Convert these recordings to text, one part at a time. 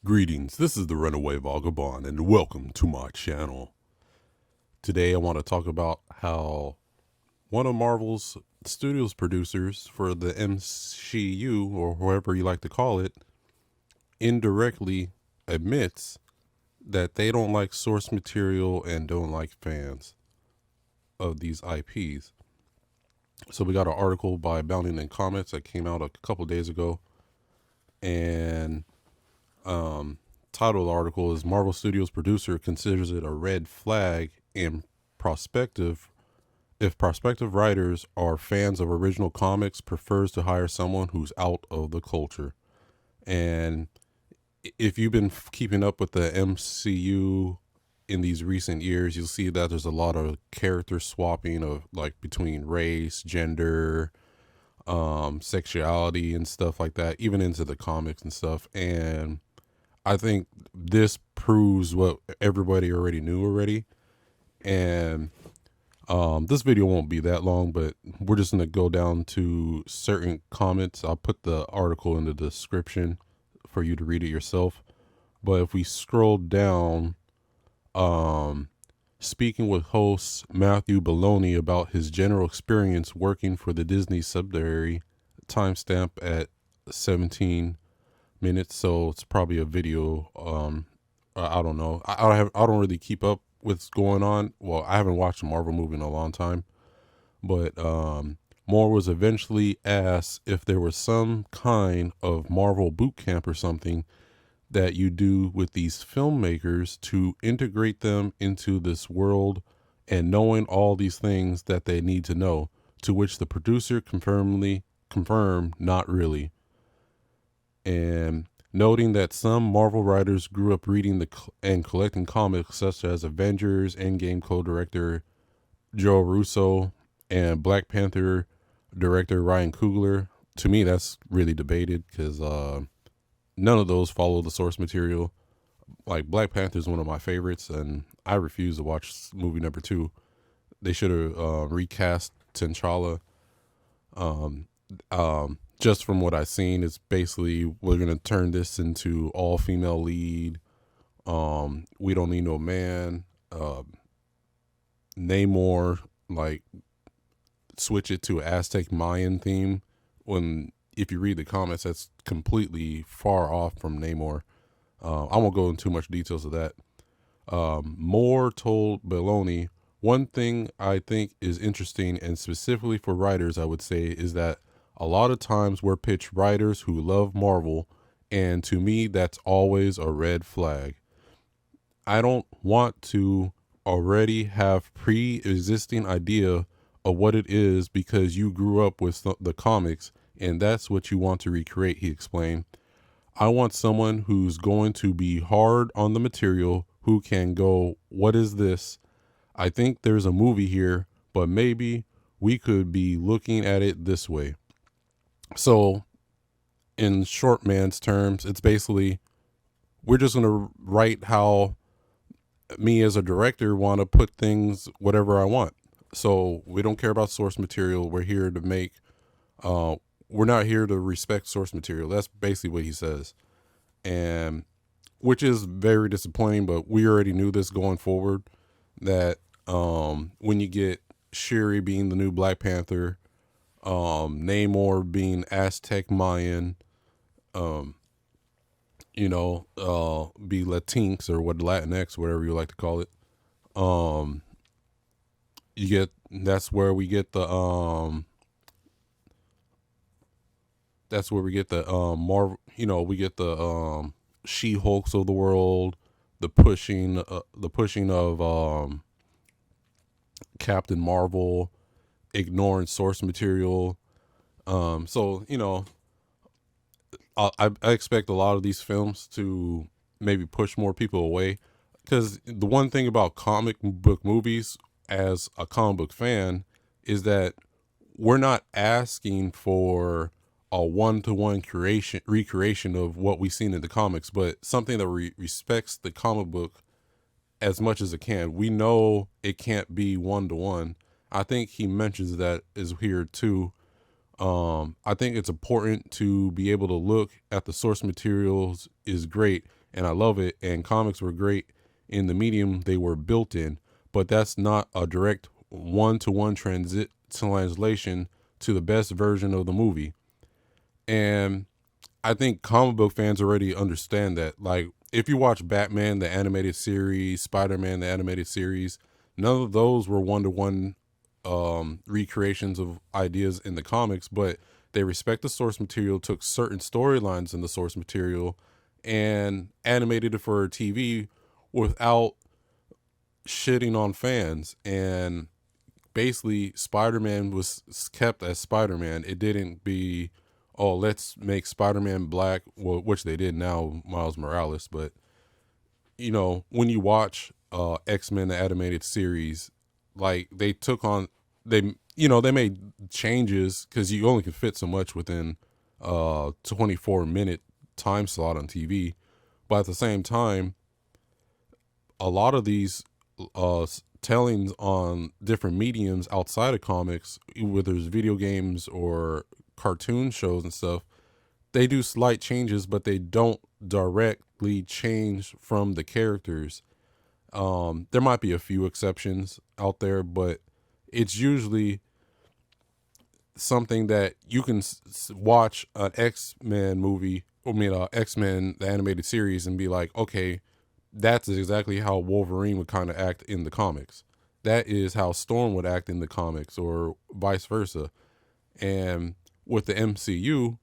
Greetings, this is the Runaway Vagabond, and welcome to my channel. Today I want to talk about how one of Marvel's Studios producers for the MCU, or whatever you like to call it, indirectly admits that they don't like source material and don't like fans of these IPs. So we got an article by Bounding in Comics that came out a couple days ago, and title of the article is Marvel Studios producer considers it a red flag in prospective if prospective writers are fans of original comics, prefers to hire someone who's out of the culture. And if you've been keeping up with the MCU in these recent years, you'll see that there's a lot of character swapping of like between race, gender, sexuality and stuff like that, even into the comics and stuff. And I think this proves what everybody already knew already. And this video won't be that long, but we're just going to go down to certain comments. I'll put the article in the description for you to read it yourself. But if we scroll down, speaking with host Matthew Baloney about his general experience working for the Disney subsidiary, timestamp at 17 minutes, so it's probably a video. I don't know. I don't really keep up with what's going on. Well, I haven't watched a Marvel movie in a long time, but Moore was eventually asked if there was some kind of Marvel boot camp or something that you do with these filmmakers to integrate them into this world and knowing all these things that they need to know, to which the producer confirmed not really. And noting that some Marvel writers grew up reading and collecting comics such as Avengers Endgame co-director Joe Russo and Black Panther director Ryan Coogler. To me, that's really debated because none of those follow the source material. Like, Black Panther is one of my favorites, and I refuse to watch movie number 2. They should have recast T'Challa. Just from what I've seen, it's basically we're gonna turn this into all female lead. We don't need no man. Namor, like, switch it to Aztec Mayan theme. When if you read the comments, that's completely far off from Namor. I won't go into too much details of that. Moore told Baloney, one thing I think is interesting, and specifically for writers, I would say, is that a lot of times we're pitched writers who love Marvel, and to me, that's always a red flag. I don't want to already have pre-existing idea of what it is because you grew up with the comics, and that's what you want to recreate, he explained. I want someone who's going to be hard on the material, who can go, what is this? I think there's a movie here, but maybe we could be looking at it this way. So in short man's terms, it's basically, we're just going to write how me as a director want to put things, whatever I want. So we don't care about source material. We're here to make, we're not here to respect source material. That's basically what he says. And which is very disappointing, but we already knew this going forward, that when you get Shuri being the new Black Panther, Namor being Aztec Mayan, be Latinx or what, Latinx, whatever you like to call it. You get, that's where we get the Marvel, we get the She-Hulks of the world, the pushing of Captain Marvel, ignoring source material. So I expect a lot of these films to maybe push more people away, because the one thing about comic book movies as a comic book fan is that we're not asking for a one-to-one recreation of what we've seen in the comics, but something that respects the comic book as much as it can. We know it can't be one-to-one. I think he mentions that is here too. I think it's important to be able to look at the source materials is great, and I love it. And comics were great in the medium they were built in, but that's not a direct one-to-one translation to the best version of the movie. And I think comic book fans already understand that. Like, if you watch Batman, the animated series, Spider-Man, the animated series, none of those were one-to-one recreations of ideas in the comics, but they respect the source material, took certain storylines in the source material, and animated it for TV without shitting on fans. And basically, Spider-Man was kept as Spider-Man. It didn't be, oh, let's make Spider-Man black, well, which they did now, Miles Morales. But when you watch X-Men the animated series, like they took on they made changes because you only can fit so much within 24-minute time slot on TV. But at the same time, a lot of these tellings on different mediums outside of comics, whether it's video games or cartoon shows and stuff, they do slight changes, but they don't directly change from the characters. There might be a few exceptions out there, but it's usually something that you can watch an X-Men movie, X-Men, the animated series, and be like, okay, that's exactly how Wolverine would kind of act in the comics. That is how Storm would act in the comics, or vice versa. And with the MCU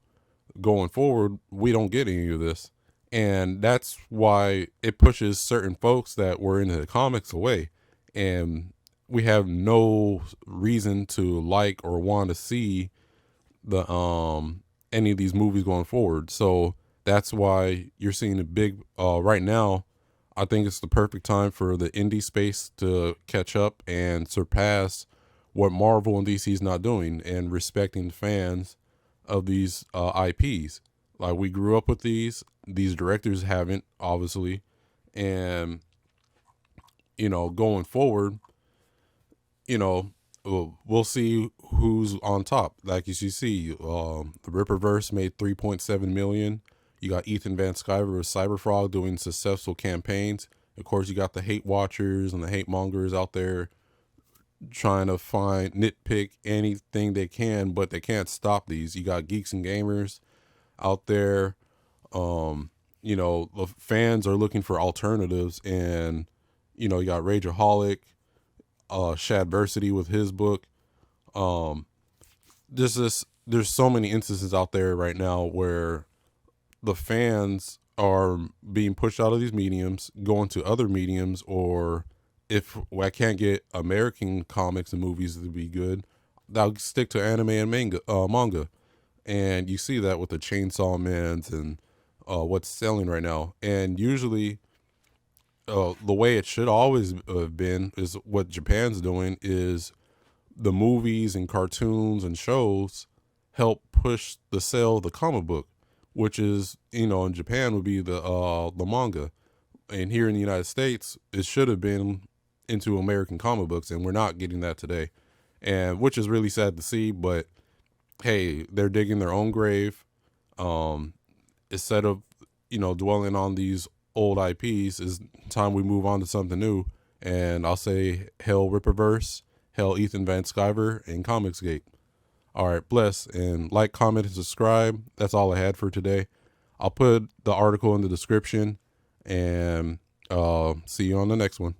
going forward, we don't get any of this. And that's why it pushes certain folks that were into the comics away. And we have no reason to like or want to see the any of these movies going forward. So that's why you're seeing a big right now. I think it's the perfect time for the indie space to catch up and surpass what Marvel and DC is not doing, and respecting fans of these IPs. Like, we grew up with these directors haven't, obviously. And going forward, we'll see who's on top. Like, as you see, the Ripperverse made 3.7 million. You got Ethan Van Sciver with Cyberfrog doing successful campaigns. Of course, you got the hate watchers and the hate mongers out there trying to nitpick anything they can, but they can't stop these. You got geeks and gamers out there. The fans are looking for alternatives, and you got Rageaholic, Shadversity with his book. There's so many instances out there right now where the fans are being pushed out of these mediums, going to other mediums, or if I can't get American comics and movies to be good, I'll stick to anime and manga. And you see that with the Chainsaw Mans and what's selling right now. And usually, the way it should always have been is what Japan's doing is the movies and cartoons and shows help push the sale of the comic book, which is, in Japan would be the manga. And here in the United States, it should have been into American comic books, and we're not getting that today. And which is really sad to see, but hey, they're digging their own grave. Instead of, dwelling on these old IPs, it's time we move on to something new. And I'll say, hell Ripperverse, hell Ethan Van Sciver, and Comicsgate. All right, bless, and like, comment, and subscribe. That's all I had for today. I'll put the article in the description, and see you on the next one.